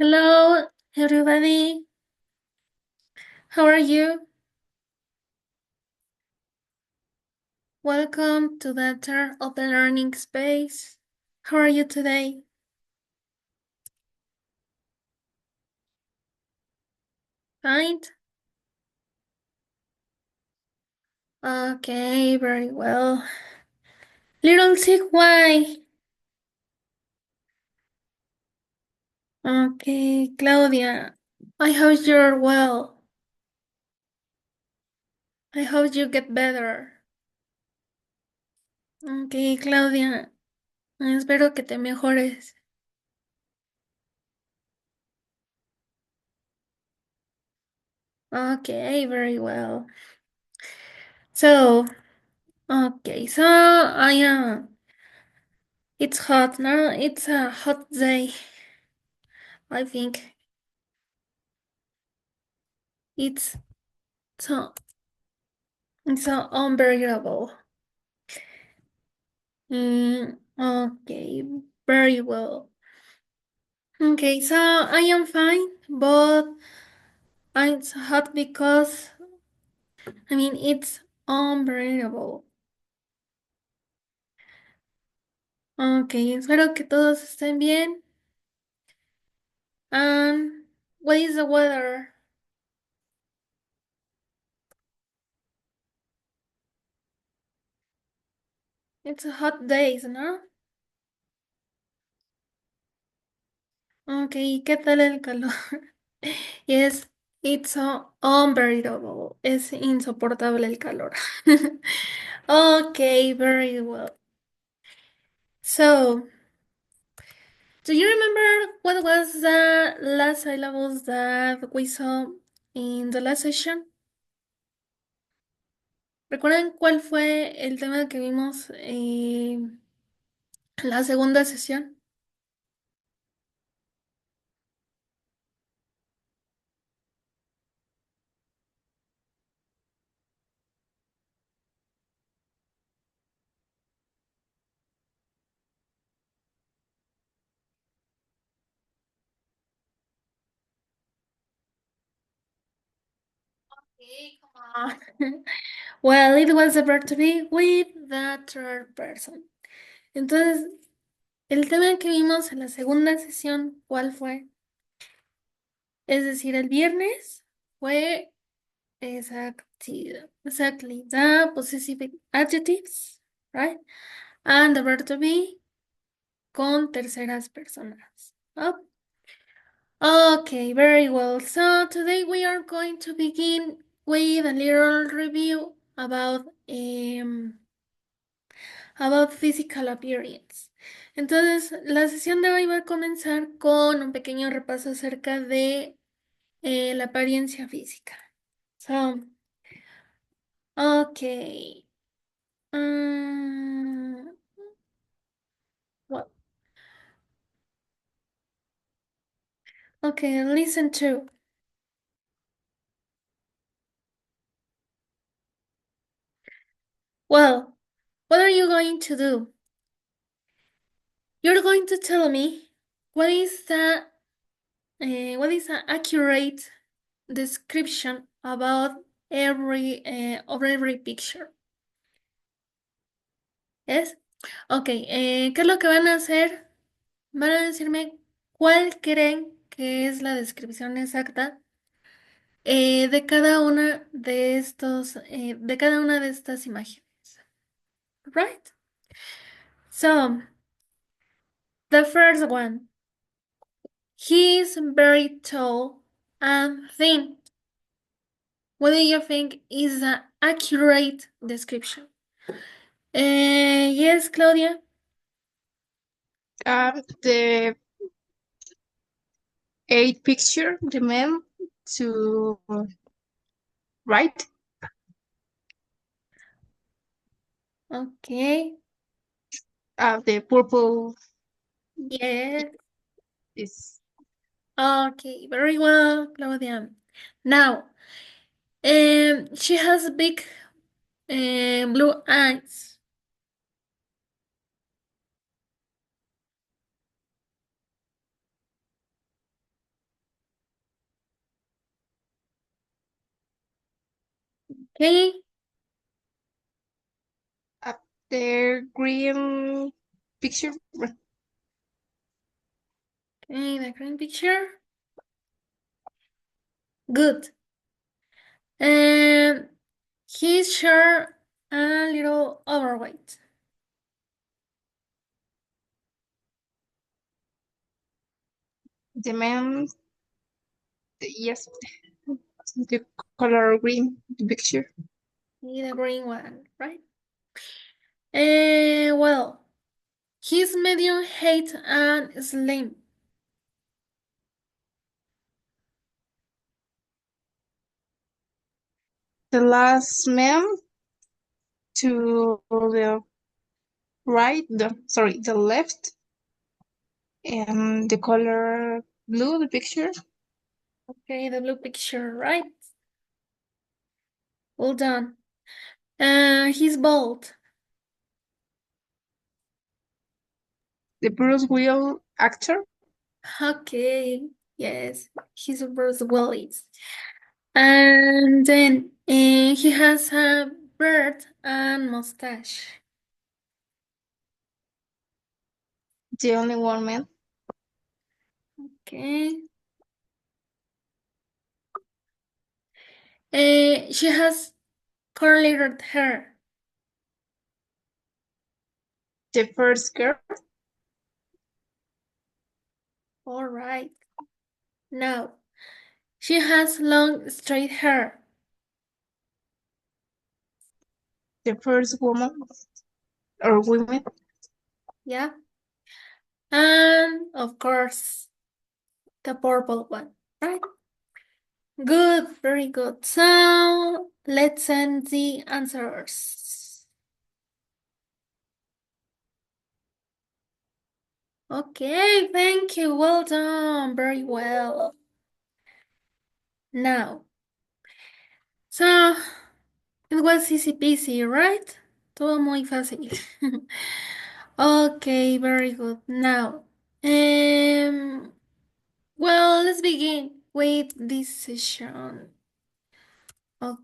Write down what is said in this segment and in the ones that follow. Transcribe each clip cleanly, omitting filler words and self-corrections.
Hello, everybody. How are you? Welcome to the Turn of the Learning Space. How are you today? Fine? Okay, very well. Little sick, why? Okay, Claudia. I hope you're well. I hope you get better. Okay, Claudia. Espero que te mejores. Okay, very well. So, so I am. It's hot now. It's a hot day. I think it's so so unbearable. Okay, very well. Okay, so I am fine, but it's hot because it's unbearable. Okay, espero que todos estén bien. What is the weather? It's hot days, ¿no? Okay, ¿qué tal el calor? Yes, it's so unbearable. Es insoportable el calor. Okay, very well. So, do you remember what was the last syllables that we saw in the last session? ¿Recuerdan cuál fue el tema que vimos en la segunda sesión? Okay, come on. Well, it was the verb to be with the third person. Entonces, el tema que vimos en la segunda sesión, ¿cuál fue? Es decir, el viernes fue exactly the possessive adjectives, right? And the verb to be con terceras personas. Oh, okay, very well. So today we are going to begin with a little review about physical appearance. Entonces, la sesión de hoy va a comenzar con un pequeño repaso acerca de la apariencia física. So, okay. Um, well, okay, listen to. Well, what are you going to do? You're going to tell me what is an accurate description about every picture. ¿Es? Ok, ¿qué es lo que van a hacer? Van a decirme cuál creen que es la descripción exacta de cada una de estas imágenes. Right? So, the first one. He is very tall and thin. What do you think is an accurate description? Yes, Claudia. The eight picture, the man to right. Okay. The purple Yes. is Okay. Very well, Claudia. Now, she has big blue eyes. Okay, The green picture. okay, the green picture. Good. And he's short and a little overweight. The man. Yes, the color green. The picture. The green one, right? Well, he's medium height and slim. The last man to the right. The left. And the color blue. The picture. Okay, the blue picture, right? Well done. He's bald. The Bruce Will actor. Okay, yes, he's Bruce Willis. And then he has a beard and mustache. The only one man. Okay. She has curly red hair. The first girl. All right. Now, she has long straight hair. The first woman or women. Yeah. And of course, the purple one, right? Good, very good. So let's send the answers. Okay, thank you. Well done. Very well. Now, so it was easy peasy, right? Todo muy fácil. Okay, very good. Now, well, let's begin with this session. Okay.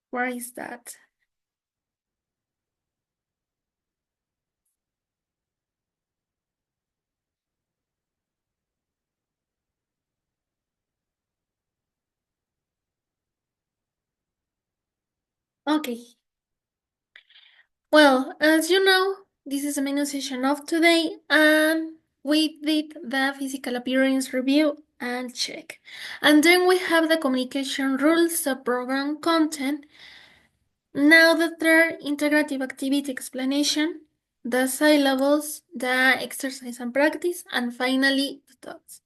Where is that? Okay. Well, as you know, this is the main session of today, and we did the physical appearance review and check. And then we have the communication rules, the program content. Now the third integrative activity explanation, the syllables, the exercise and practice, and finally the thoughts.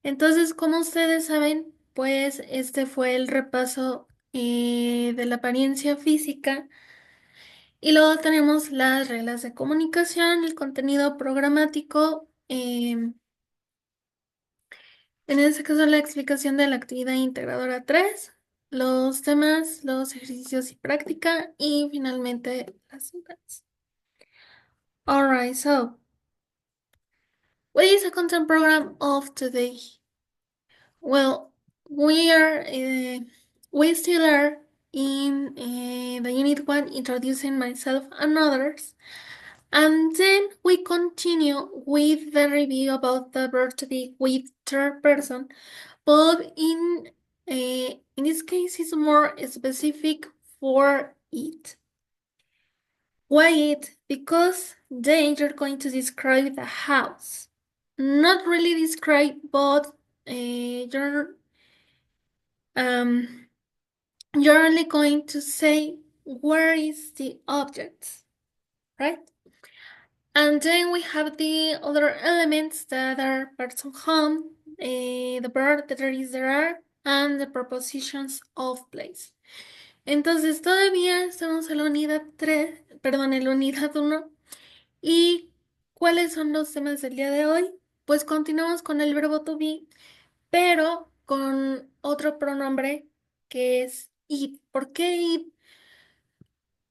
Entonces, como ustedes saben, pues este fue el repaso de la apariencia física. Y luego tenemos las reglas de comunicación, el contenido programático, en este caso la explicación de la actividad integradora 3, los temas, los ejercicios y práctica, y finalmente las citas. Alright, so what is the content program of today? Well, we still are in the unit 1 introducing myself and others. And then we continue with the review about the verb to be with third person, but in this case, it's more specific for it. Why it? Because then you're going to describe the house. Not really describe, but um, you're only going to say where is the object, right? And then we have the other elements that are parts of home, the verb, the there is, there are, and the prepositions of place. Entonces todavía estamos en la unidad 3, perdón, en la unidad 1. ¿Y cuáles son los temas del día de hoy? Pues continuamos con el verbo to be, pero con otro pronombre que es it. ¿Por qué it?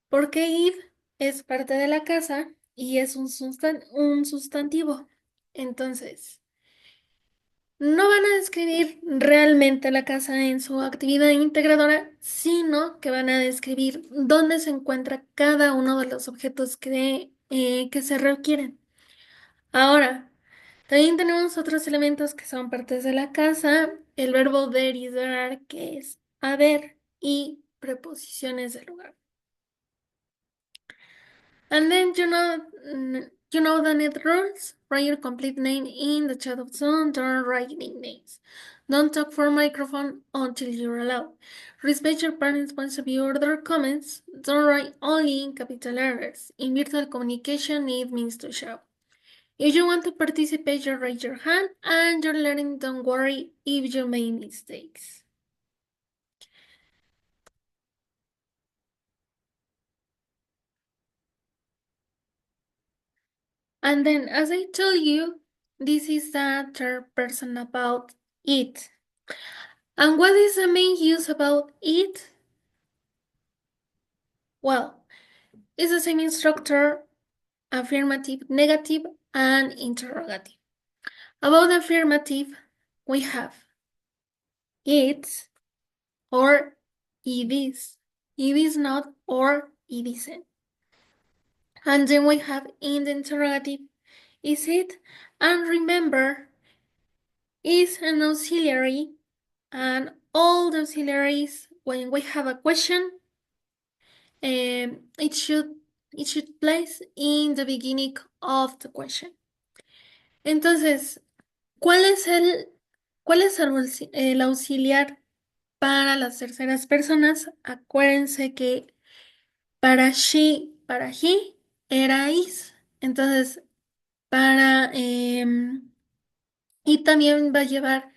Porque it es parte de la casa y es un sustantivo. Entonces, no van a describir realmente la casa en su actividad integradora, sino que van a describir dónde se encuentra cada uno de los objetos que se requieren. Ahora, también tenemos otros elementos que son partes de la casa, el verbo ver y dar, que es haber, y preposiciones del lugar. And then you know the net rules. Write your complete name in the chat of Zoom. Don't write nicknames. Don't talk for microphone until you're allowed. Respect your parents' points of view or their comments. Don't write only in capital letters. In virtual communication, it means to shout. If you want to participate, just raise your hand, and you're learning. Don't worry if you make mistakes. And then, as I told you, this is the third person about it. And what is the main use about it? Well, it's the same instructor, affirmative, negative, and interrogative. About affirmative, we have it's or it is. It is not or it isn't. And then we have in the interrogative, is it? And remember, is an auxiliary, and all the auxiliaries, when we have a question, it should place in the beginning of the question. Entonces, cuál es el auxiliar para las terceras personas? Acuérdense que para she, para he, era is. Entonces, y también va a llevar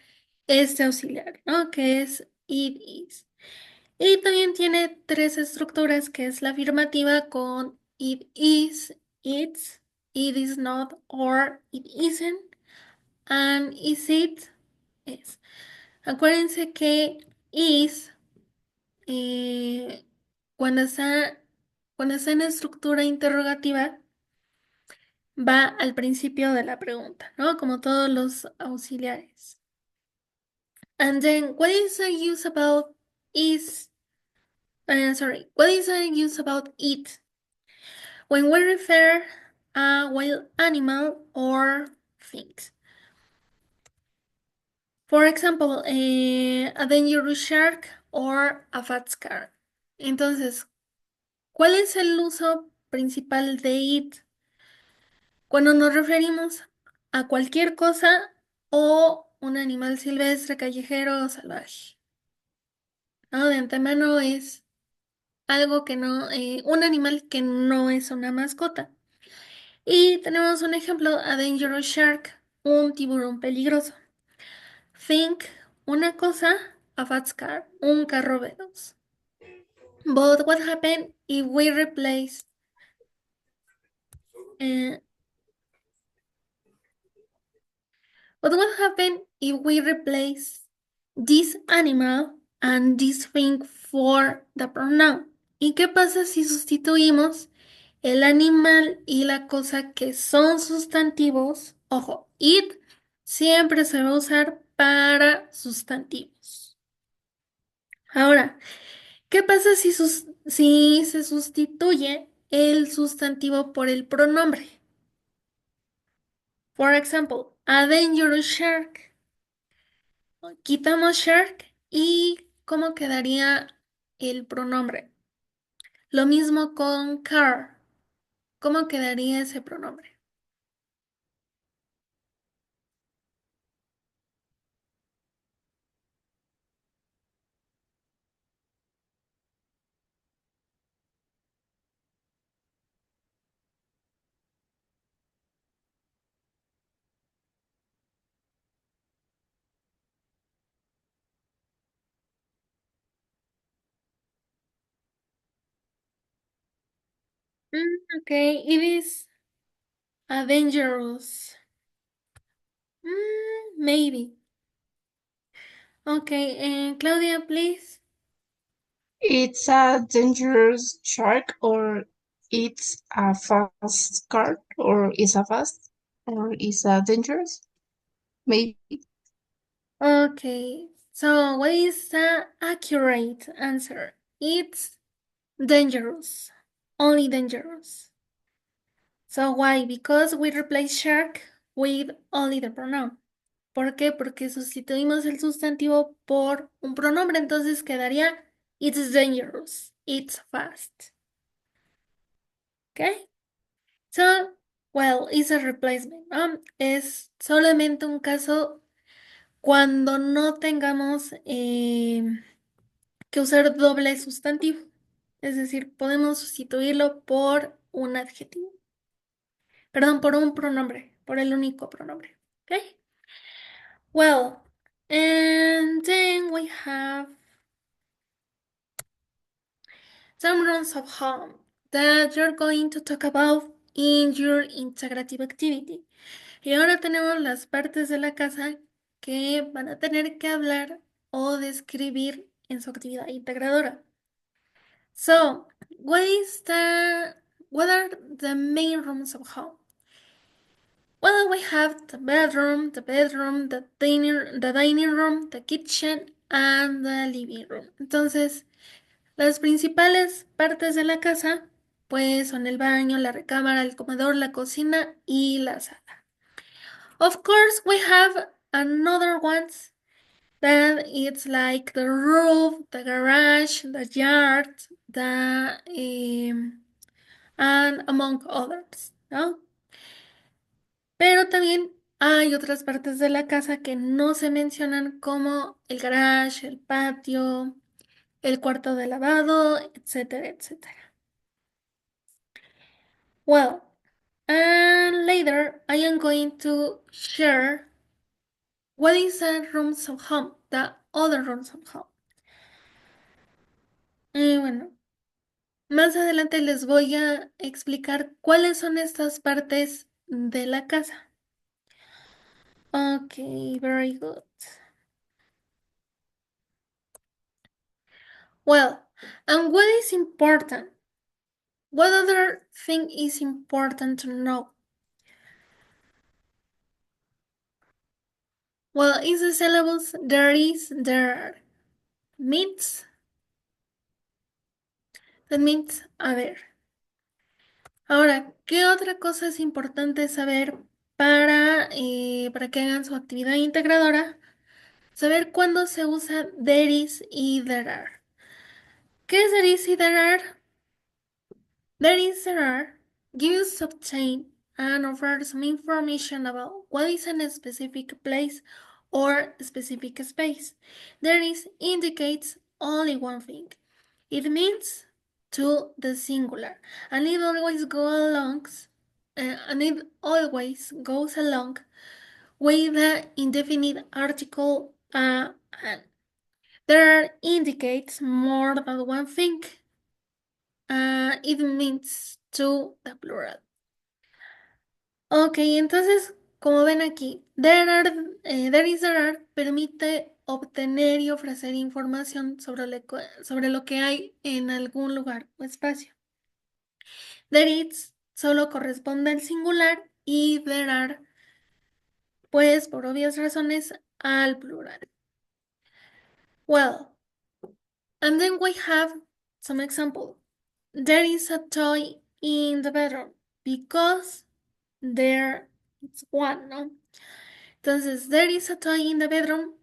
este auxiliar, ¿no? Que es it is. Y también tiene tres estructuras, que es la afirmativa con it is, it's, it is not, or it isn't, and is it, es. Acuérdense que is, eh, cuando está, cuando está en estructura interrogativa, va al principio de la pregunta, ¿no? Como todos los auxiliares. And then, what is the use about is, what is the use about it? When we refer a wild animal or things. For example, a dangerous shark or a fat scar. Entonces, ¿cuál es el uso principal de it? Cuando nos referimos a cualquier cosa o un animal silvestre, callejero o salvaje. ¿No? De antemano es algo que no, un animal que no es una mascota. Y tenemos un ejemplo, a dangerous shark, un tiburón peligroso. Think, una cosa, a fast car, un carro veloz. But what happened if we replace uh, but what happened if we replace this animal and this thing for the pronoun? ¿Y qué pasa si sustituimos el animal y la cosa que son sustantivos? Ojo, it siempre se va a usar para sustantivos. Ahora, ¿qué pasa si se sustituye el sustantivo por el pronombre? For example, a dangerous shark. Quitamos shark y ¿cómo quedaría el pronombre? Lo mismo con car. ¿Cómo quedaría ese pronombre? Okay, it is a dangerous. Maybe. Okay, Claudia, please. It's a dangerous shark, or it's a fast car, or is a fast, or is a dangerous? Maybe. Okay, so what is the accurate answer? It's dangerous. Only dangerous. So why? Because we replace shark with only the pronoun. ¿Por qué? Porque sustituimos el sustantivo por un pronombre, entonces quedaría it's dangerous, it's fast. Okay? So, well, it's a replacement, ¿no? Es solamente un caso cuando no tengamos que usar doble sustantivo. Es decir, podemos sustituirlo por un adjetivo. Perdón, por un pronombre, por el único pronombre. ¿Ok? Well, and then we have some rules of home that you're going to talk about in your integrative activity. Y ahora tenemos las partes de la casa que van a tener que hablar o describir en su actividad integradora. So, what are the main rooms of home? Well, we have the bedroom, the dining room, the kitchen, and the living room. Entonces, las principales partes de la casa, pues son el baño, la recámara, el comedor, la cocina y la sala. Of course, we have another ones that it's like the roof, the garage, the yard, and among others, ¿no? Pero también hay otras partes de la casa que no se mencionan como el garage, el patio, el cuarto de lavado, etcétera, etcétera. Well, and later I am going to share what is the rooms of home, the other rooms of home. Y bueno, más adelante les voy a explicar cuáles son estas partes de la casa. Okay, very good. Well, and what is important? What other thing is important to know? Well, is the syllables there is, there are. Means, that means a ver. Ahora, ¿qué otra cosa es importante saber para que hagan su actividad integradora? Saber cuándo se usa there is y there are. ¿Qué es there is y there are? There is there are gives obtain and offer some information about what is a specific place or specific space. There is indicates only one thing. It means to the singular, and it always goes along with the indefinite article and. There indicates more than one thing. It means to the plural. Ok, entonces, como ven aquí, there is there are permite obtener y ofrecer información sobre lo que hay en algún lugar o espacio. There is solo corresponde al singular y there are, pues por obvias razones, al plural. Well, and then we have some example. There is a toy in the bedroom because there is one, ¿no? Entonces, there is a toy in the bedroom.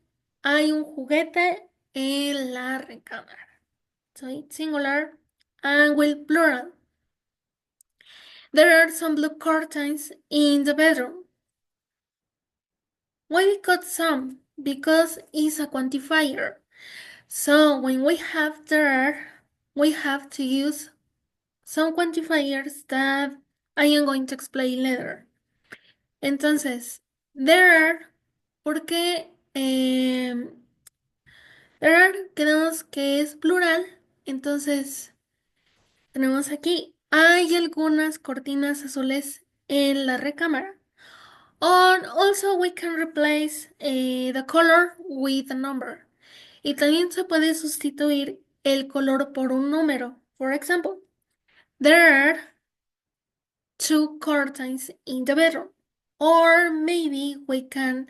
Hay un juguete en la recámara. So it's singular and with plural. There are some blue curtains in the bedroom. Why we got some? Because it's a quantifier. So when we have there, we have to use some quantifiers that I am going to explain later. Entonces, there are, porque there are, tenemos que es plural, entonces tenemos aquí, hay algunas cortinas azules en la recámara. Or also we can replace the color with a number. Y también se puede sustituir el color por un número. For example, there are two curtains in the bedroom. Or maybe we can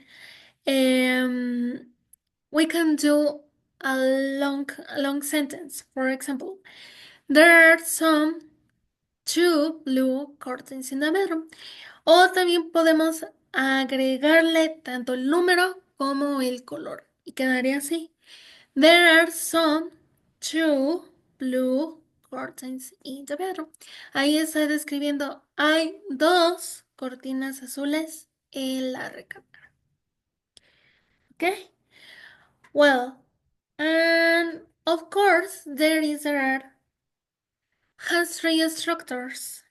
we can do a long sentence. For example, there are some two blue curtains in the bedroom. O también podemos agregarle tanto el número como el color. Y quedaría así. There are some two blue curtains in the bedroom. Ahí está describiendo, hay dos cortinas azules en la recámara. Okay? Well, and of course, there has three structures.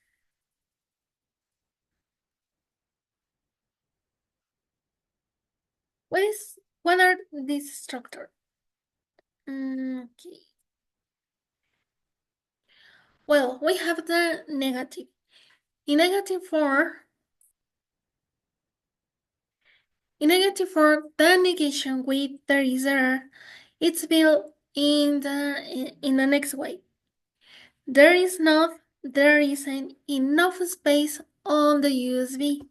What are these structures? Okay. Well, we have the negative. In negative form, the negation with there is error, it's built in the next way. There isn't enough space on the USB.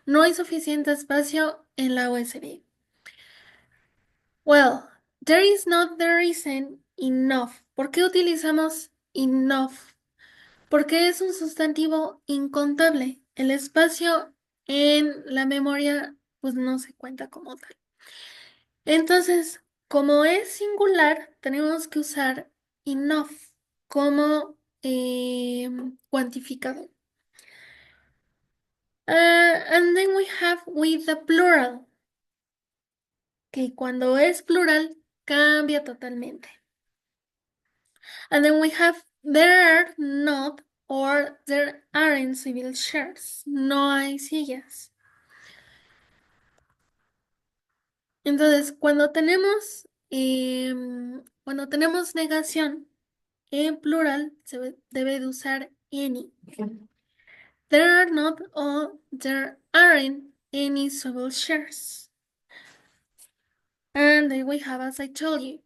No hay suficiente espacio en la USB. Well, there isn't enough. ¿Por qué utilizamos enough? Porque es un sustantivo incontable. El espacio en la memoria pues no se cuenta como tal. Entonces, como es singular, tenemos que usar enough como cuantificador. And then we have with the plural, que cuando es plural cambia totalmente. And then we have there are not or there aren't civil shares. No hay sillas. Entonces, cuando tenemos negación en plural, se debe de usar any. There are not or there aren't any civil shares. And then we have, as I told you,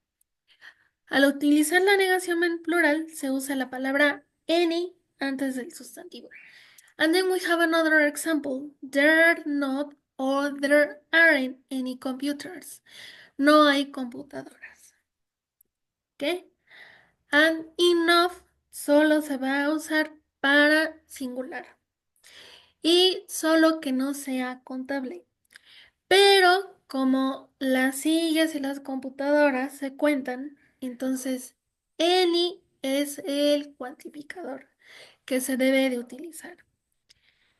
al utilizar la negación en plural, se usa la palabra any antes del sustantivo. And then we have another example. There are not or there aren't any computers. No hay computadoras. ¿Ok? And enough solo se va a usar para singular. Y solo que no sea contable. Pero como las sillas y las computadoras se cuentan, entonces any es el cuantificador que se debe de utilizar.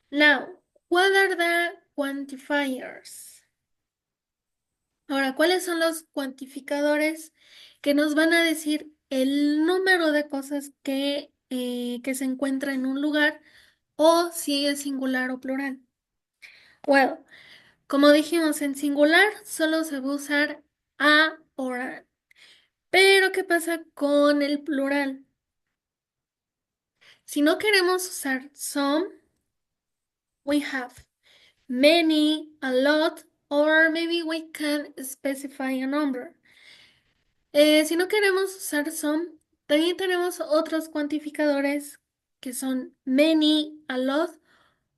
Now, what are the quantifiers? Ahora, ¿cuáles son los cuantificadores que nos van a decir el número de cosas que se encuentra en un lugar o si es singular o plural? Well, como dijimos, en singular solo se va a usar a o an. Pero, ¿qué pasa con el plural? Si no queremos usar some, we have many, a lot, or maybe we can specify a number. Si no queremos usar some, también tenemos otros cuantificadores que son many, a lot,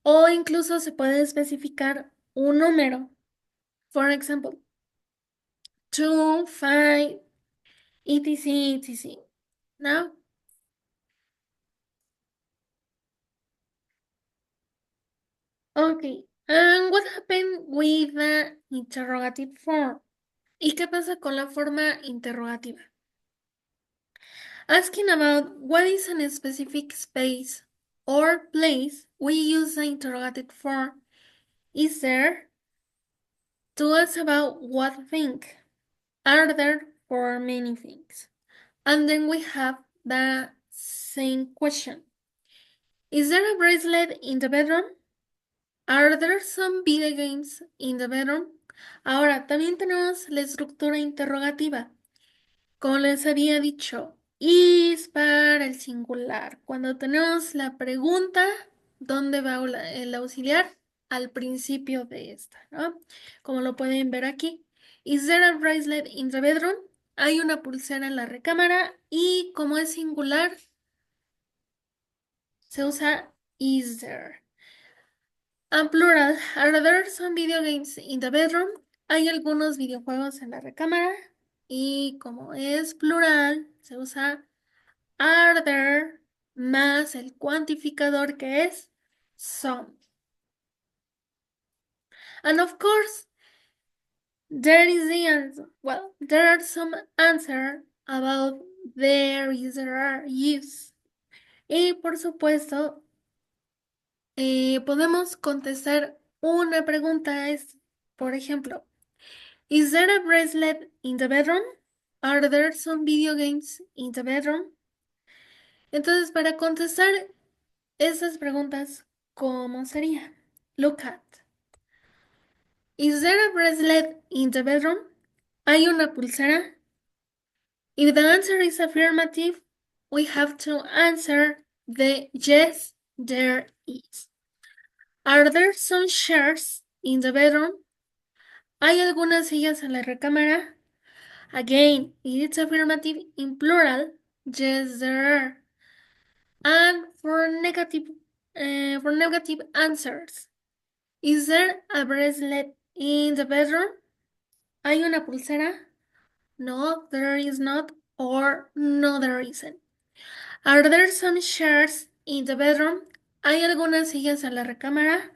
o incluso se puede especificar un número. For example, 2, 5, etc, etc. ¿No? Okay. And what happened with the interrogative form? ¿Y qué pasa con la forma interrogativa? Asking about what is a specific space or place, we use the interrogative form. Is there? To ask about what thing. Are there for many things? And then we have the same question. Is there a bracelet in the bedroom? Are there some video games in the bedroom? Ahora, también tenemos la estructura interrogativa. Como les había dicho, is para el singular. Cuando tenemos la pregunta, ¿dónde va el auxiliar? Al principio de esta, ¿no? Como lo pueden ver aquí. Is there a bracelet in the bedroom? Hay una pulsera en la recámara y como es singular, se usa is there. En plural, are there some video games in the bedroom? Hay algunos videojuegos en la recámara. y como es plural, se usa are there más el cuantificador que es some. And of course, there is the answer. Well, there are some answer about there is there are use. Y por supuesto, podemos contestar una pregunta es, por ejemplo, is there a bracelet in the bedroom? Are there some video games in the bedroom? Entonces, para contestar esas preguntas, ¿cómo sería? Look at. Is there a bracelet in the bedroom? ¿Hay una pulsera? If the answer is affirmative, we have to answer the yes, there is. Are there some chairs in the bedroom? ¿Hay algunas sillas en la recámara? Again, it's affirmative in plural. Yes, there are. And for negative answers, is there a bracelet in the bedroom? ¿Hay una pulsera? No, there is not, or no, there isn't. Are there some chairs in the bedroom? ¿Hay algunas sillas en la recámara?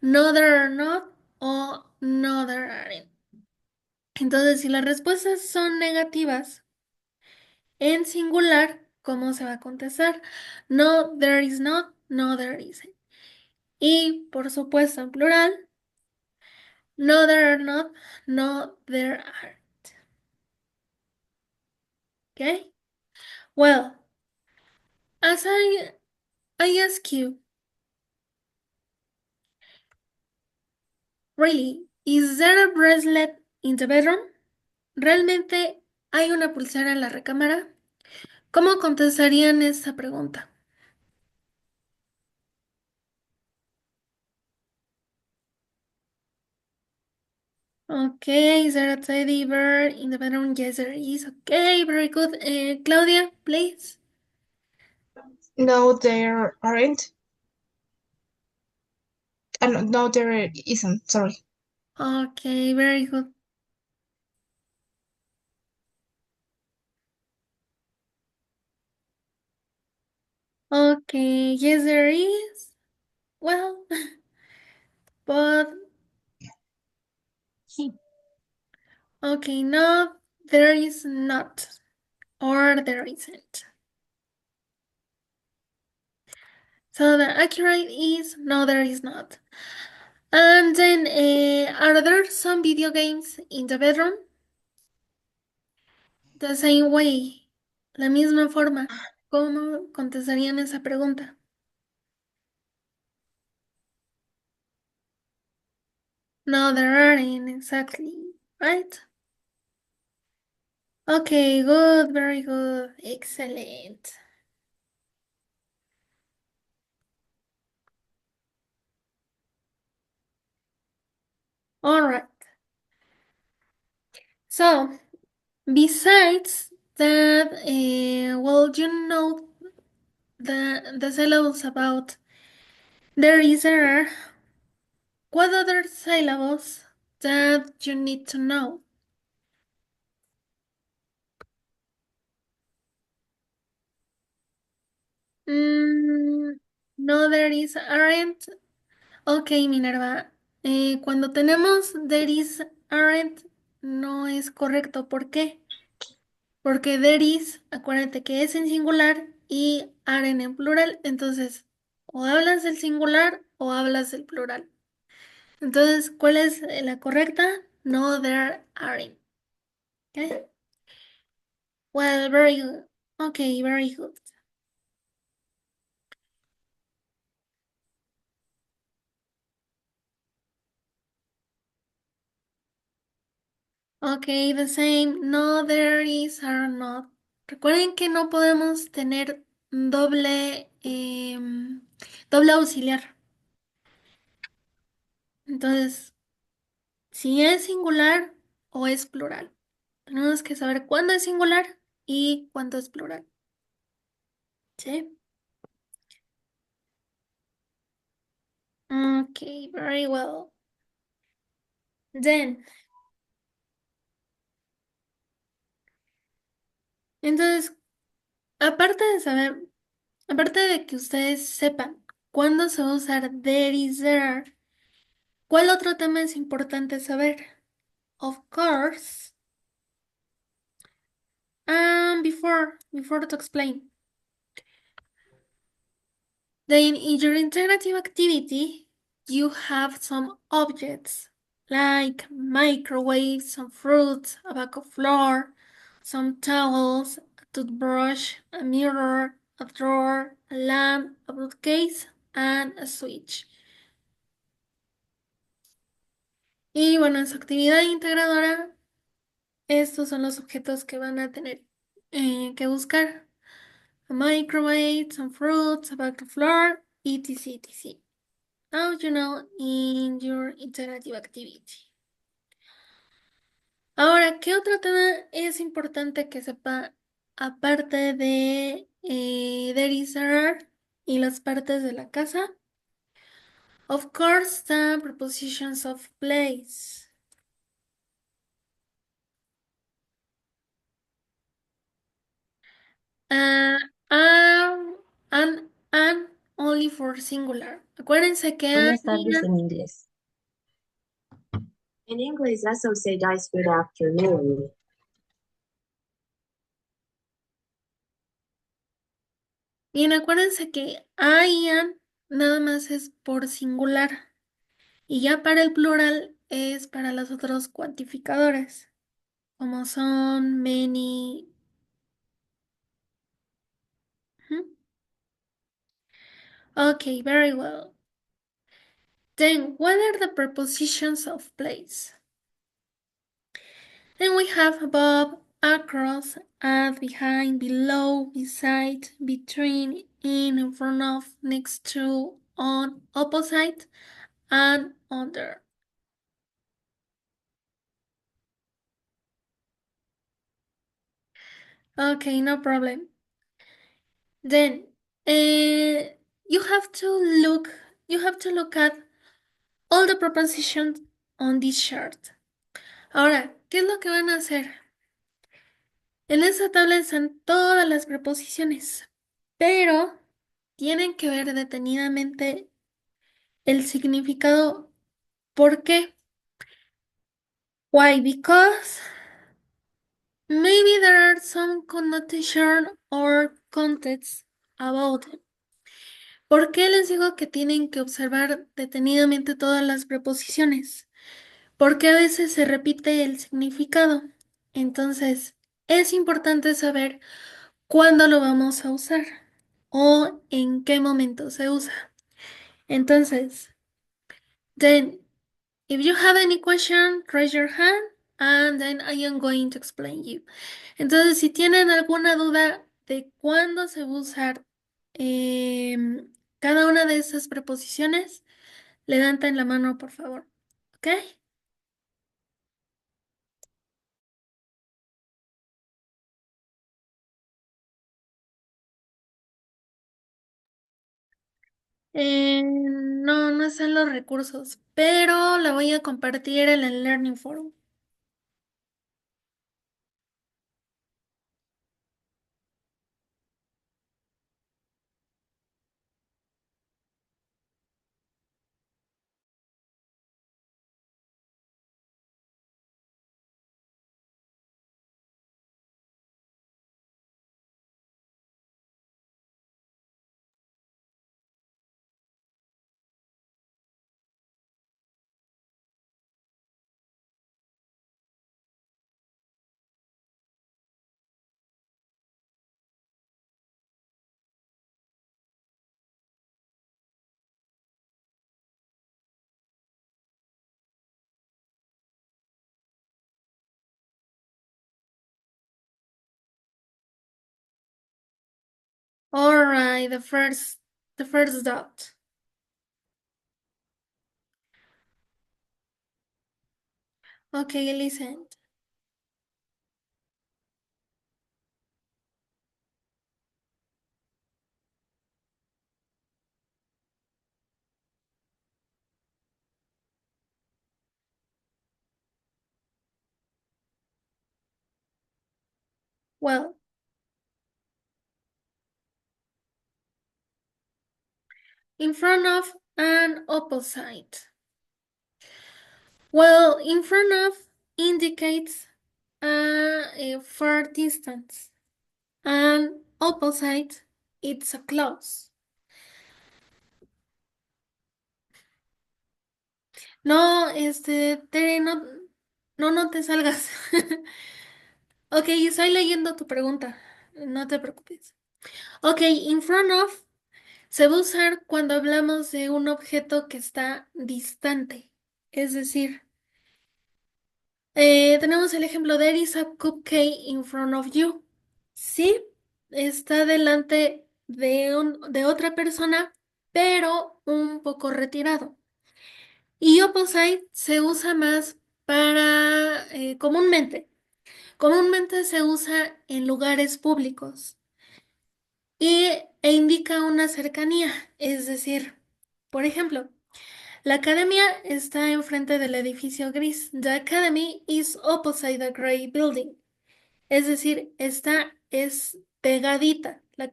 No, there are not, o no, there aren't. Entonces, si las respuestas son negativas, en singular, ¿cómo se va a contestar? No, there is not, no, there isn't. Y, por supuesto, en plural, no, there are not, no, there aren't. Okay? Well, as I ask you, really, is there a bracelet in the bedroom? ¿Realmente hay una pulsera en la recámara? ¿Cómo contestarían esta pregunta? Okay, is there a teddy bear in the bedroom? Yes, there is. Okay, very good. Claudia, please. No, there aren't. No, no, there isn't. Sorry. Okay, very good. Okay, yes, there is. Well, but okay, no, there is not, or there isn't. So the accurate is no, there is not. And then, are there some video games in the bedroom? The same way, la misma forma. ¿Cómo contestarían esa pregunta? No, there aren't exactly, right? Okay, good, very good, excellent. All right. So, besides that, well, you know the syllables about there is error. What other syllables that you need to know? No, there is aren't. Ok, Minerva. Cuando tenemos there is aren't, no es correcto. ¿Por qué? Porque there is, acuérdate que es en singular y aren't en plural. Entonces, o hablas del singular o hablas del plural. Entonces, ¿cuál es la correcta? No, there aren't. Okay. Well, very good. Okay, very good. Okay, the same. No, there is, are not. Recuerden que no podemos tener doble auxiliar. Entonces, si es singular o es plural. Tenemos que saber cuándo es singular y cuándo es plural. ¿Sí? Okay, very well. Then, Entonces, aparte de saber, aparte de que ustedes sepan cuándo se va a usar there is there, ¿cuál otro tema es importante saber? Of course, before to explain, then in your interactive activity, you have some objects like microwaves, some fruits, a bag of flour, some towels, a toothbrush, a mirror, a drawer, a lamp, a bookcase, and a switch. Y bueno, en su actividad integradora, estos son los objetos que van a tener que buscar. A microwave, some fruits, a bag of flour, etc, etc. Now you know in your interactive activity. Ahora, ¿qué otro tema es importante que sepa aparte de there is there y las partes de la casa? Of course, the prepositions of place. Uh, are, and only for singular. Acuérdense que Buenas tardes en inglés. In English, also say dice good afternoon. bien, acuérdense que I am nada más es por singular y ya para el plural es para los otros cuantificadores, como son many. Okay, very well. Then, what are the prepositions of place? Then we have above, across, at, behind, below, beside, between, in front of, next to, on, opposite, and under. Okay, no problem. Then, you have to look at all the prepositions on this chart. Ahora, ¿qué es lo que van a hacer? En esta tabla están todas las preposiciones, pero tienen que ver detenidamente el significado. ¿Por qué? Why? Because maybe there are some connotation or context about them. ¿Por qué les digo que tienen que observar detenidamente todas las preposiciones? Porque a veces se repite el significado. Entonces, es importante saber cuándo lo vamos a usar o en qué momento se usa. Entonces, then, if you have any question, raise your hand and then I am going to explain you. Entonces, si tienen alguna duda de cuándo se va a usar cada una de esas preposiciones, levanten la mano, por favor. ¿Ok? No, no están los recursos, pero la voy a compartir en el Learning Forum. All right, the first dot. Okay, listen. Well, in front of and opposite. Well, in front of indicates a far distance, and opposite, it's a close. No, Tere, no te salgas. Ok, estoy leyendo tu pregunta. No te preocupes. Ok, in front of se va a usar cuando hablamos de un objeto que está distante. Es decir, tenemos el ejemplo de There is a cupcake in front of you. Sí, está delante de otra persona, pero un poco retirado. Y opposite se usa más para comúnmente. Comúnmente se usa en lugares públicos e indica una cercanía. Es decir, por ejemplo, la academia está enfrente del edificio gris. The academy is opposite the gray building. Es decir, es pegadita. La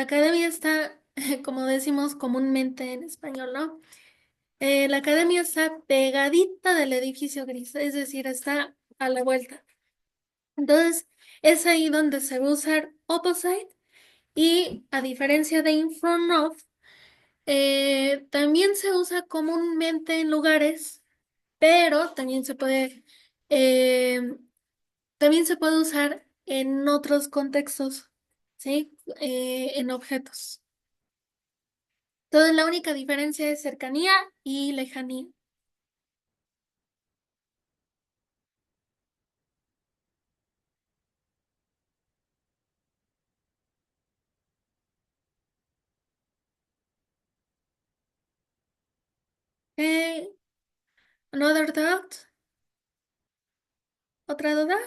academia está, como decimos comúnmente en español, ¿no? La academia está pegadita del edificio gris, es decir, está a la vuelta. Entonces, es ahí donde se va a usar opposite y a diferencia de in front of, también se usa comúnmente en lugares, pero eh, también se puede usar en otros contextos, ¿sí? En objetos. Entonces, la única diferencia es cercanía y lejanía. Eh, Another doubt? ¿Otra duda?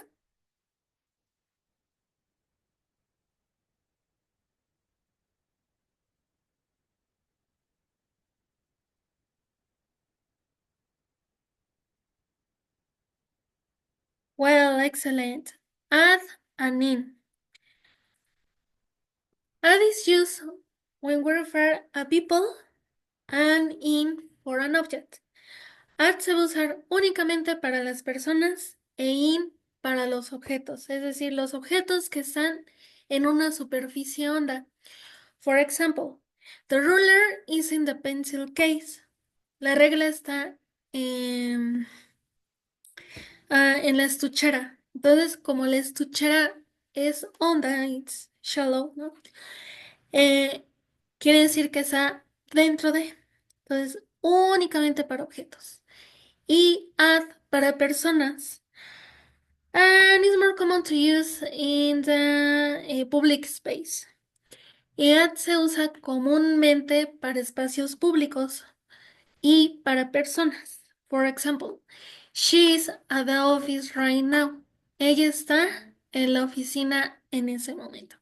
Well, excellent. Add and in. Add is used when we refer a people and in for an object. Add se va a usar únicamente para las personas e in para los objetos, es decir, los objetos que están en una superficie honda. For example, the ruler is in the pencil case. La regla está en en la estuchera. Entonces, como la estuchera es honda, it's shallow, ¿no? Eh, Quiere decir que está dentro de. Entonces, únicamente para objetos. Y add para personas. And it's more common to use in the public space. Y add se usa comúnmente para espacios públicos y para personas. For example, she's at the office right now. Ella está en la oficina en ese momento.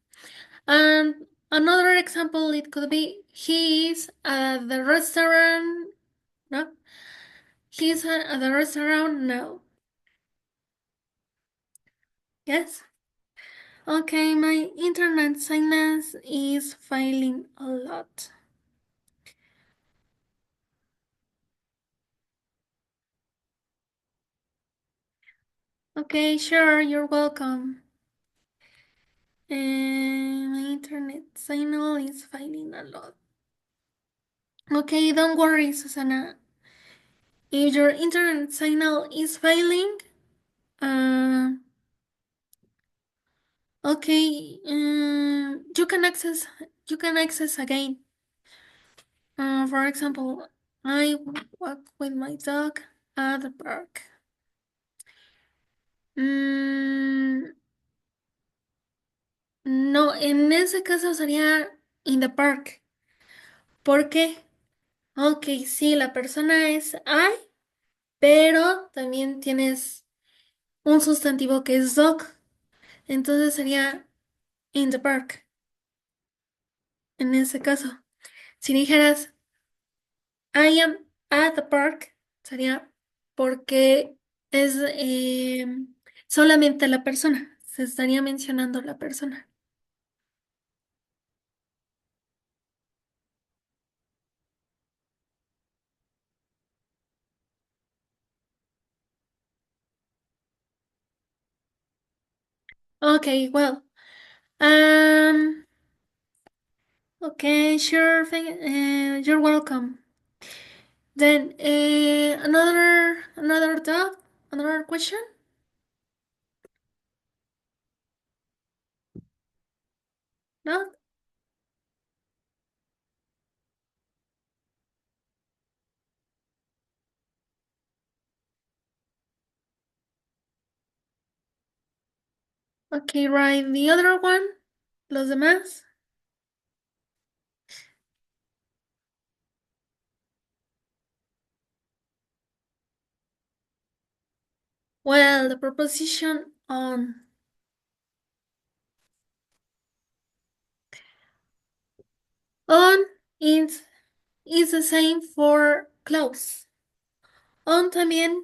And another example, it could be he is at the restaurant. No, he's at the restaurant now. Yes. Okay, my internet signal is failing a lot. Okay, sure, you're welcome. And my internet signal is failing a lot. Okay, don't worry, Susana. If your internet signal is failing, uh, okay, you can access again. For example, I walk with my dog at the park. Mm, no, en ese caso sería in the park. ¿Por qué? Ok, sí, la persona es I, pero también tienes un sustantivo que es dog. Entonces sería in the park. En ese caso, si dijeras I am at the park, sería porque es solamente la persona. Se estaría mencionando la persona. Okay, well, um, okay, sure, you're welcome. Then, another doubt, another question? No? Okay, right. The other one, los demás. Well, the preposition on is the same for close. On también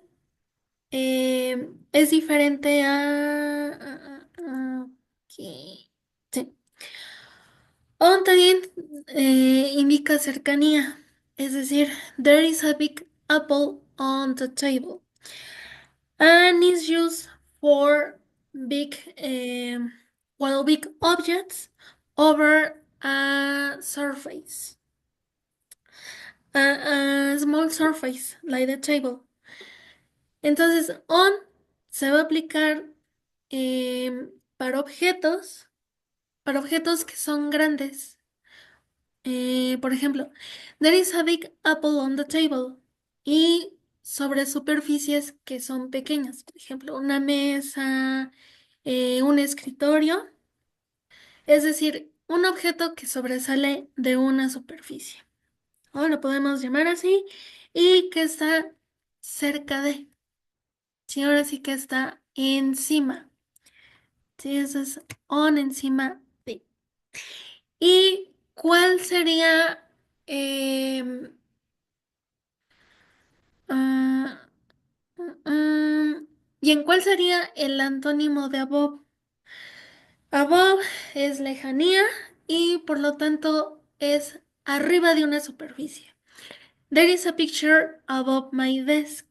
es diferente a ok. Sí. On también indica cercanía, es decir, there is a big apple on the table. And is used for big, big objects over a surface, a small surface, like the table. Entonces, on se va a aplicar para para objetos que son grandes. Por ejemplo, there is a big apple on the table. Y sobre superficies que son pequeñas. Por ejemplo, una mesa, un escritorio. Es decir, un objeto que sobresale de una superficie. O lo podemos llamar así. Y que está cerca de. Sí, ahora sí que está encima. Sí, eso es on encima de. ¿Y cuál sería em, ah, ¿y en cuál sería el antónimo de above? Above es lejanía y por lo tanto es arriba de una superficie. There is a picture above my desk.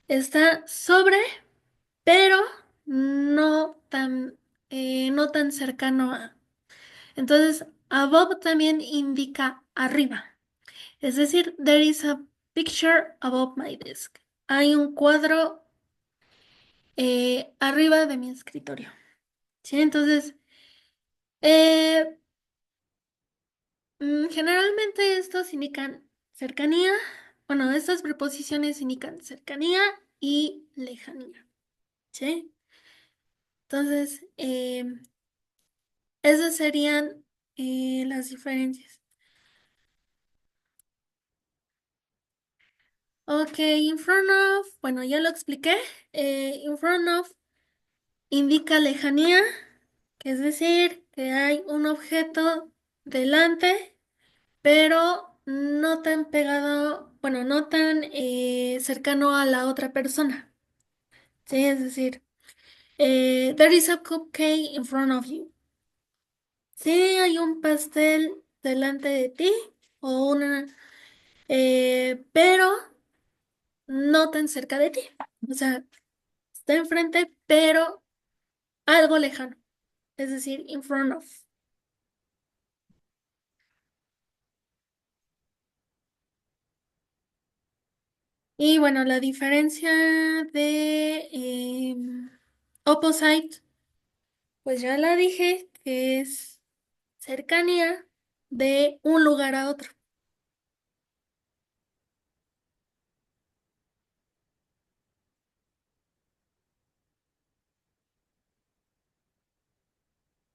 Está sobre, pero no tan cercano a. Entonces, above también indica arriba. Es decir, there is a picture above my desk. Hay un cuadro arriba de mi escritorio. ¿Sí? Entonces, eh, generalmente estos indican cercanía. Bueno, estas preposiciones indican cercanía y lejanía. ¿Sí? Entonces, esas serían las diferencias. Ok, in front of, bueno, ya lo expliqué. In front of indica lejanía, que es decir, que hay un objeto delante, pero no tan pegado, bueno, no tan cercano a la otra persona. Sí, es decir, there is a cupcake in front of you. Sí, hay un pastel delante de ti o una, pero no tan cerca de ti. O sea, está enfrente, pero algo lejano. Es decir, in front of. Y bueno, la diferencia de opposite, pues ya la dije, que es cercanía de un lugar a otro.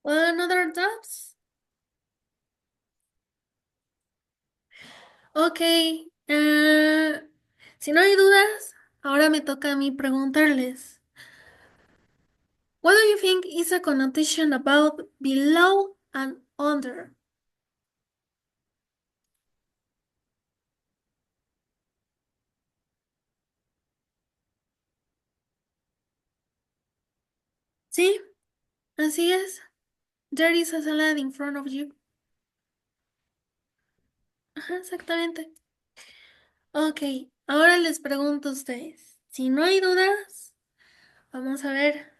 Another doubts? Ok. Si no hay dudas, ahora me toca a mí preguntarles. What do you think is a connotation about below and under? Sí, así es. There is a salad in front of you. Ajá, exactamente. Ok, ahora les pregunto a ustedes. Si no hay dudas, vamos a ver.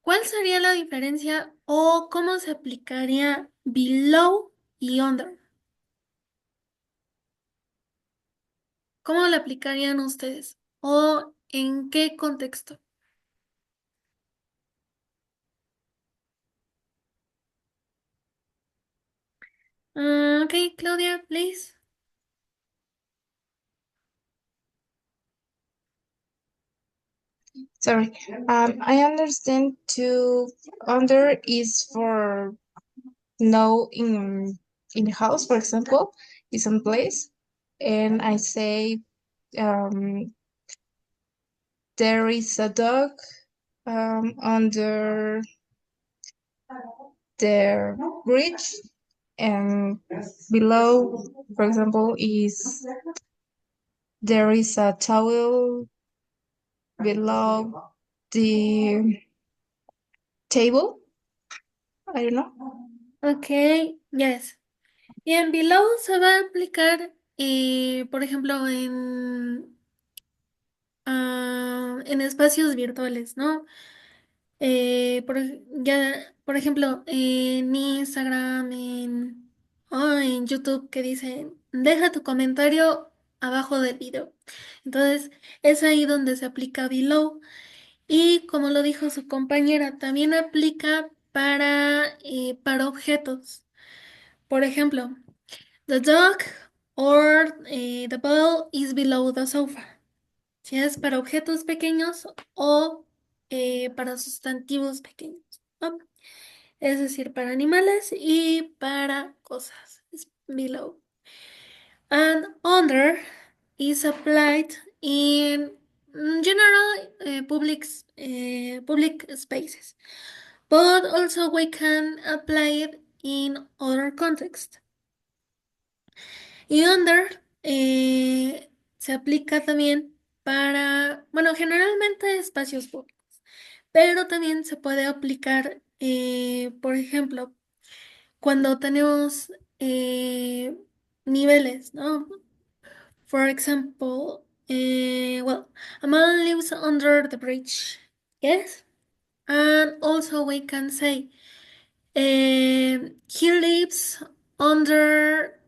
¿Cuál sería la diferencia o cómo se aplicaría below y under? ¿Cómo la aplicarían ustedes? ¿O en qué contexto? Okay, Claudia, please. Sorry. I understand to under is for no in the house, for example, is some place, and I say um, there is a dog under the bridge, and below, for example, is there is a towel below the table. I don't know. Okay, yes. Y en below se va a aplicar, por ejemplo, en espacios virtuales, ¿no? Por ejemplo, en Instagram, en YouTube, que dicen, deja tu comentario abajo del video. Entonces, es ahí donde se aplica below. Y como lo dijo su compañera, también aplica para objetos. Por ejemplo, the dog or the ball is below the sofa. Si es para objetos pequeños o para sustantivos pequeños, ¿no? Es decir, para animales y para cosas. Es below. And under is applied in general public spaces. But also we can apply it in other contexts. Y under se aplica también para, bueno, generalmente espacios públicos, pero también se puede aplicar, por ejemplo, cuando tenemos niveles, ¿no? For example, well, a man lives under the bridge, yes? And also we can say, he lives under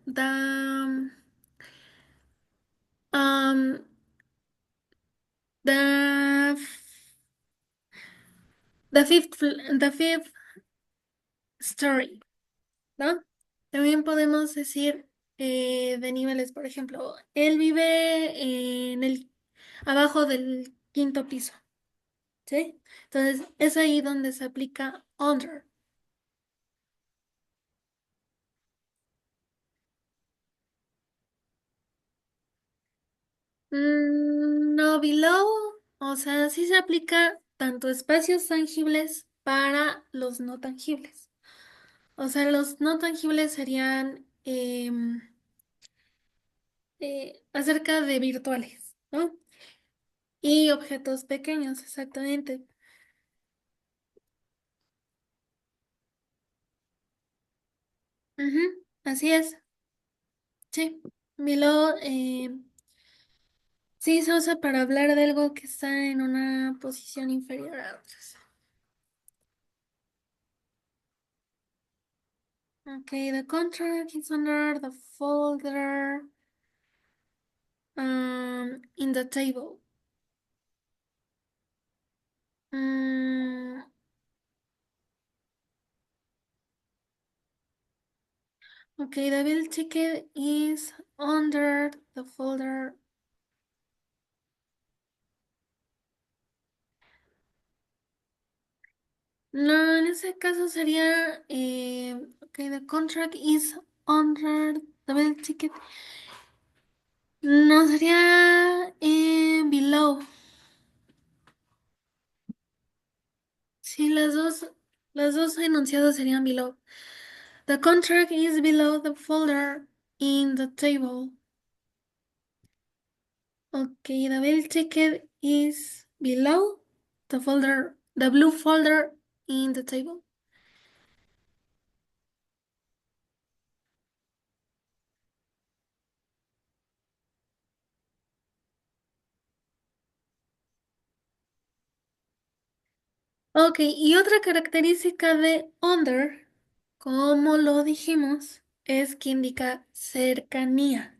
um, the the fifth story, ¿no? También podemos decir de niveles, por ejemplo, él vive abajo del quinto piso, ¿sí? Entonces es ahí donde se aplica under. No, below, o sea, sí se aplica tanto espacios tangibles para los no tangibles. O sea, los no tangibles serían acerca de virtuales, ¿no? Y objetos pequeños, exactamente. Ujú, así es, sí. Below sí se usa para hablar de algo que está en una posición inferior a otras. Okay, the contract is under the folder in the table. Mm, okay, the bill ticket is under the folder. No, en ese caso sería, okay, the contract is under the bill ticket. No, sería below. Sí, las dos enunciados serían below. The contract is below the folder in the table. Okay, the bill ticket is below the folder, the blue folder in the table. Ok, y otra característica de under, como lo dijimos, es que indica cercanía,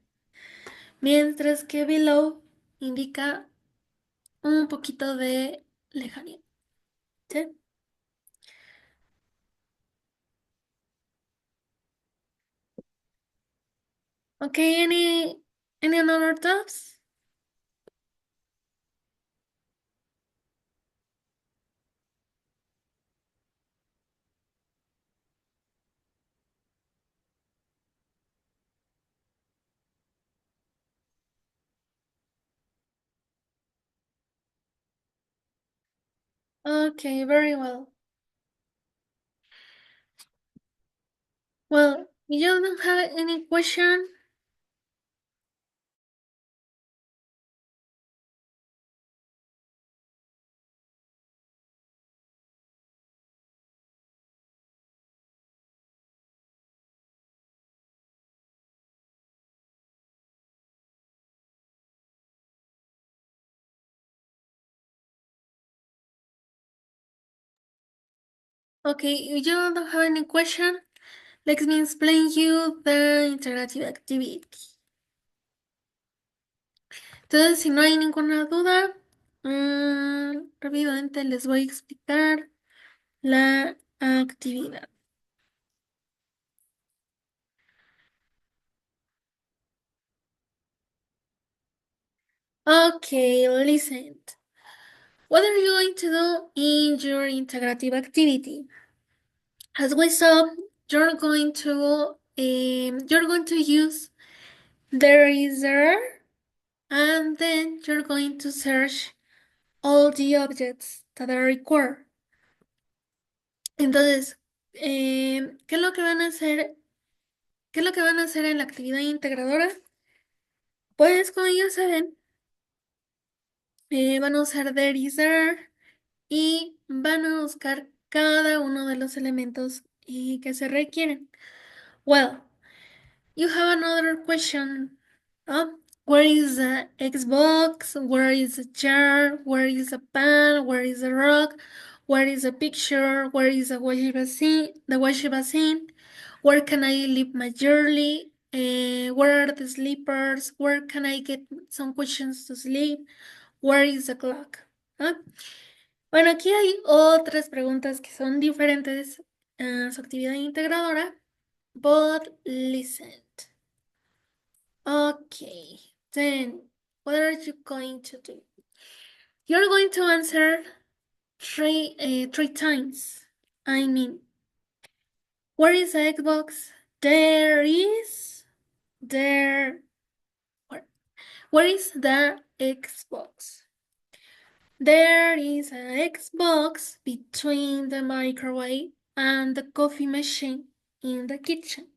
mientras que below indica un poquito de lejanía. ¿Sí? Ok, any other thoughts? Okay, very well. Well, you don't have any question? Okay, if you don't have any question, let me explain you the interactive activity. Entonces, si no hay ninguna duda, rápidamente les voy a explicar la actividad. Okay, listen. What are you going to do in your interactive activity? As we saw, you're going to use there is there, and then you're going to search all the objects that are required. Entonces, ¿qué es lo que van a hacer? ¿Qué es lo que van a hacer en la actividad integradora? Pues como ya saben, van a usar there is there y van a buscar cada uno de los elementos que se requieren. Well, you have another question. Where is the Xbox? Where is the chair? Where is the pan? Where is the rock? Where is the picture? Where is the washing machine? The washing machine? Where can I leave my jewelry? Where are the slippers? Where can I get some questions to sleep? Where is the clock? ¿Ah? Bueno, aquí hay otras preguntas que son diferentes a su actividad integradora, but listen. Okay, then what are you going to do? You're going to answer three times. I mean, where is the Xbox? There is there. Where is the Xbox? There is an Xbox between the microwave and the coffee machine in the kitchen.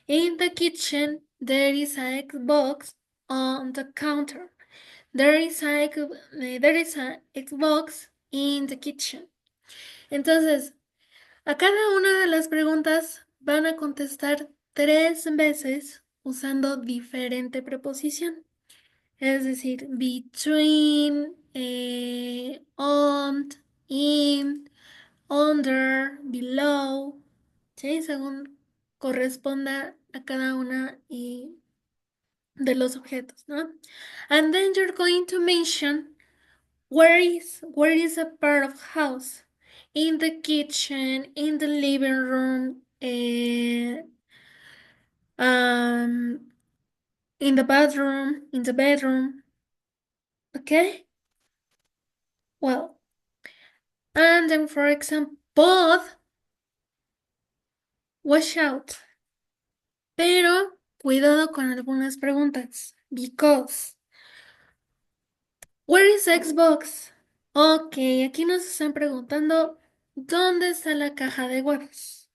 In the kitchen, there is an Xbox on the counter. There is a Xbox in the kitchen. Entonces, a cada una de las preguntas van a contestar 3 veces usando diferente preposición. Es decir, between, on, in, under, below, ¿sí? Según corresponda a cada una de los objetos, ¿no? And then you're going to mention where is a part of house? In the kitchen, in the living room, in the bathroom, in the bedroom. Okay? Well, and then for example, both, watch out. Pero cuidado con algunas preguntas. Because, where is Xbox? Ok, aquí nos están preguntando, ¿dónde está la caja de huevos?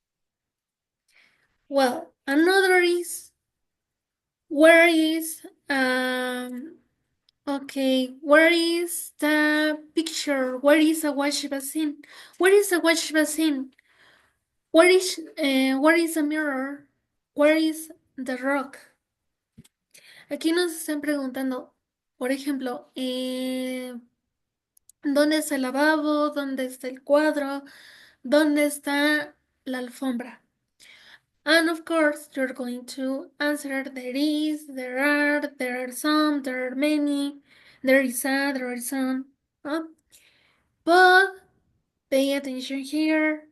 Well, another is, where is, okay, where is the picture? Where is a wash basin? Where is a wash basin? Where is the mirror? Where is the rock? Aquí nos están preguntando, por ejemplo, ¿Dónde está el lavabo? ¿Dónde está el cuadro? ¿Dónde está la alfombra? And of course, you're going to answer there is, there are some, there are many, there is a, there are some. But pay attention here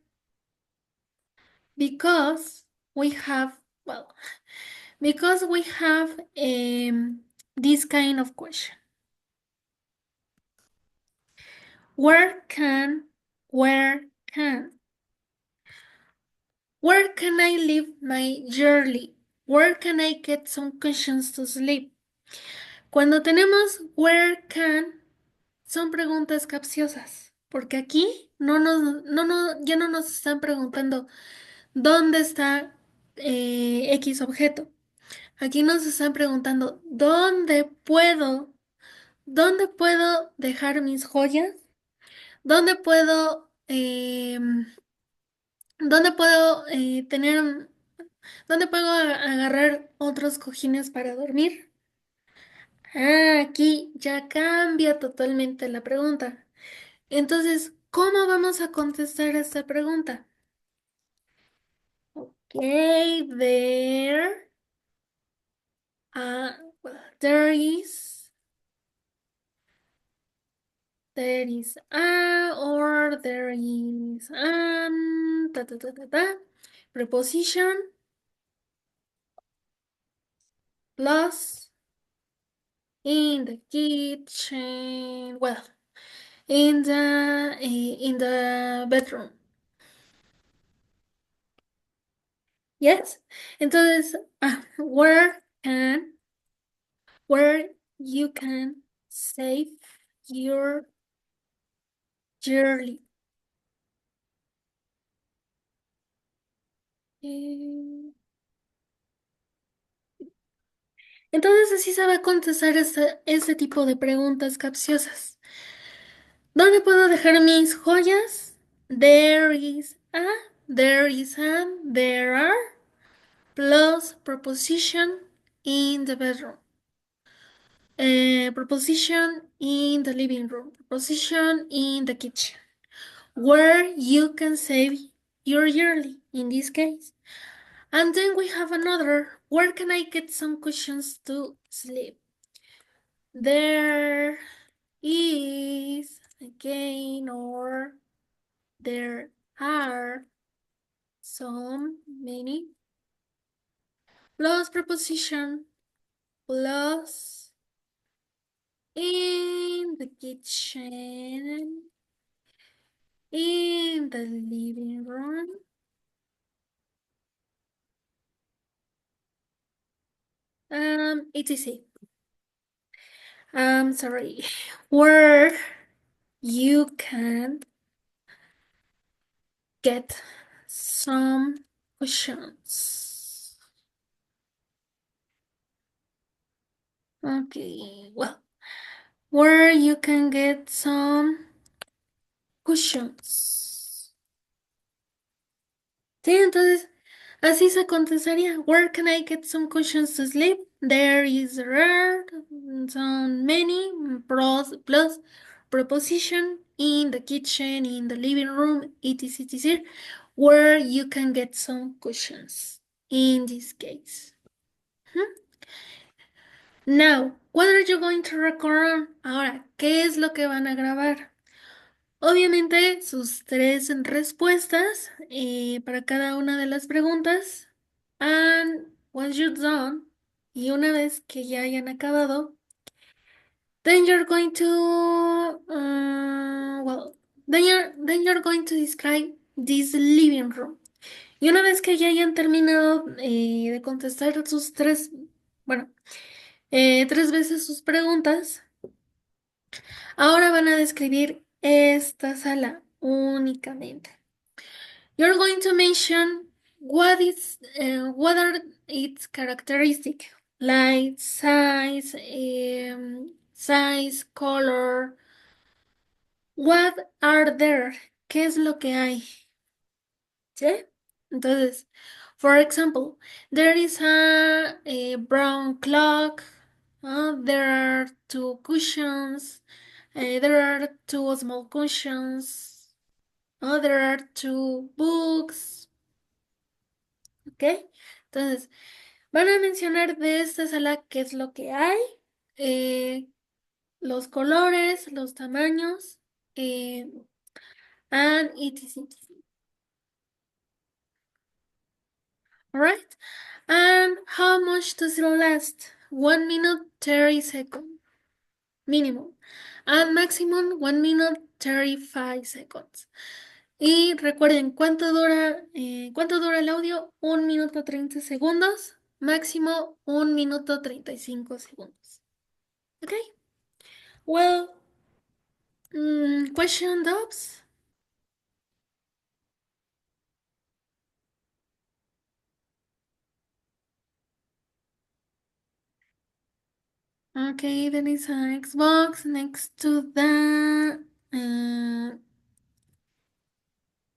because we have, well, because we have this kind of question. Where can, where can? Where can I live my yearly? Where can I get some cushions to sleep? Cuando tenemos where can, son preguntas capciosas, porque aquí ya no nos están preguntando dónde está X objeto. Aquí nos están preguntando dónde puedo dejar mis joyas, dónde puedo, dónde puedo tener, dónde puedo agarrar otros cojines para dormir. Aquí ya cambia totalmente la pregunta. Entonces, ¿cómo vamos a contestar esta pregunta? Okay, well, there is a, or there is an, preposition plus in the kitchen, well, in the bedroom. Yes. Entonces, where you can save your yearly. Entonces así se va a contestar ese tipo de preguntas capciosas. ¿Dónde puedo dejar mis joyas? There is a, there is an, there are, plus preposition in the bedroom. Preposition in the living room. Preposition in the kitchen. Where you can save your yearly, in this case. And then we have another. Where can I get some cushions to sleep? There is, again, or there are some, many, plus preposition, plus in the kitchen, in the living room, etc. Sorry, where you can get some cushions. Okay, well, where you can get some cushions. Sí, entonces así se contestaría. Where can I get some cushions to sleep? There is rare, some many, plus preposition in the kitchen, in the living room, etc. etc. Where you can get some cushions in this case. Now, what are you going to record? Ahora, ¿qué es lo que van a grabar? Obviamente, sus 3 respuestas para cada una de las preguntas. And once you're done, y una vez que ya hayan acabado, then you're going to, well, then you're going to describe this living room. Y una vez que ya hayan terminado de contestar sus 3, bueno, 3 veces sus preguntas, ahora van a describir esta sala únicamente. You're going to mention what are its characteristics, like size, color. What are there? ¿Qué es lo que hay? ¿Sí? Entonces, for example, there is a brown clock. There are 2 cushions. There are two small cushions. Oh, there are two books. ¿Ok? Entonces, van a mencionar de esta sala qué es lo que hay, eh, los colores, los tamaños, eh, and etc. Alright? And how much does it last? 1 minute 30 seconds minimum. And maximum 1 minute 35 seconds. Y recuerden, cuánto dura el audio? 1 minuto 30 segundos. Máximo 1 minuto 35 segundos. Okay? Well, question Dobbs? Okay, there is an Xbox next to the...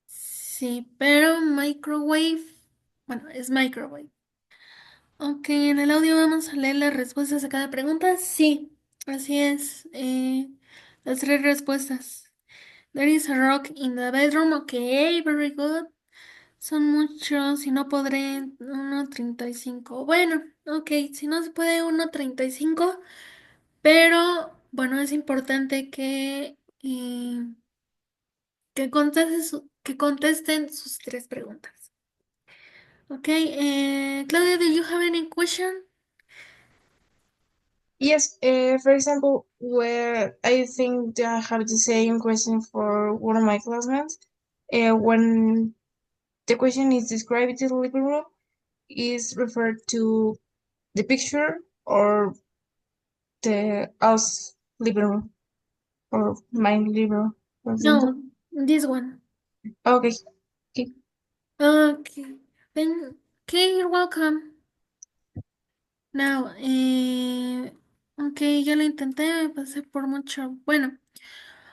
sí, pero microwave... Bueno, es microwave. Ok, en el audio vamos a leer las respuestas a cada pregunta. Sí, así es. Las tres respuestas. There is a rock in the bedroom. Ok, very good. Son muchos y no podré 1.35. Bueno, ok, si no se puede 1.35, pero bueno, es importante que contesten sus tres preguntas. Ok, Claudia, do you have any question? Yes, for example, where I think I have the same question for one of my classmates. When the question is described in the living room, is referred to the picture or the house living room or my living room, for example. No, this one. Okay. Okay. Okay, then, okay, you're welcome. Now, ok, ya lo intenté, me pasé por mucho. Bueno,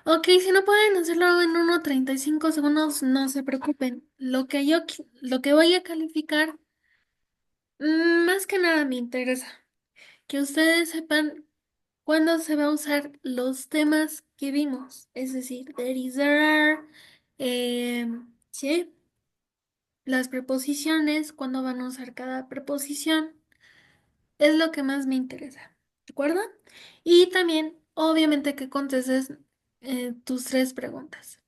ok, si no pueden hacerlo en 1.35 segundos, no se preocupen. Lo que voy a calificar, más que nada me interesa que ustedes sepan cuándo se va a usar los temas que vimos. Es decir, there is, there are, ¿sí? Las preposiciones, cuándo van a usar cada preposición. Es lo que más me interesa, ¿de acuerdo? Y también, obviamente, que contestes tus tres preguntas.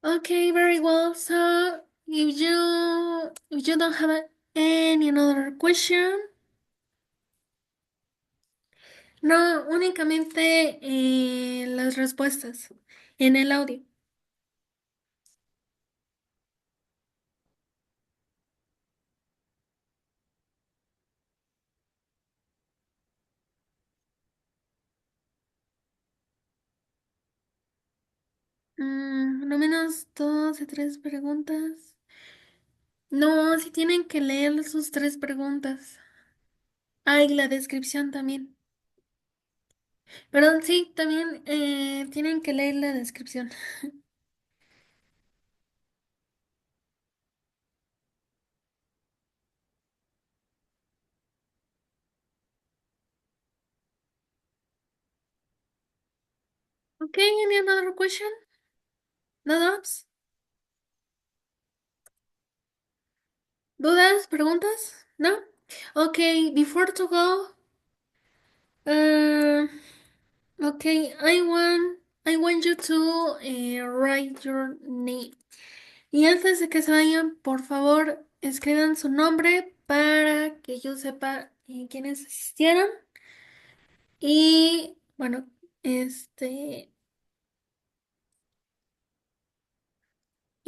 Okay, very well. So, if you don't have any other question, no, únicamente las respuestas en el audio. No menos dos de tres preguntas. No, si tienen que leer sus tres preguntas. Ah, y la descripción también. Perdón, sí, también tienen que leer la descripción. Okay, any other question? No doubts? ¿Dudas? ¿Preguntas? No? Okay, before to go, uh, okay, I want you to write your name. Y antes de que se vayan, por favor, escriban su nombre para que yo sepa quiénes asistieron. Y bueno,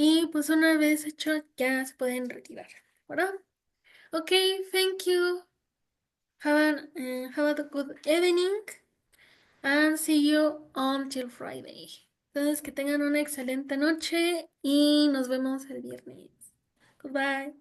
y pues una vez hecho, ya se pueden retirar, ¿verdad? Okay, thank you. Have a good evening and see you until Friday. Entonces, que tengan una excelente noche y nos vemos el viernes. Goodbye.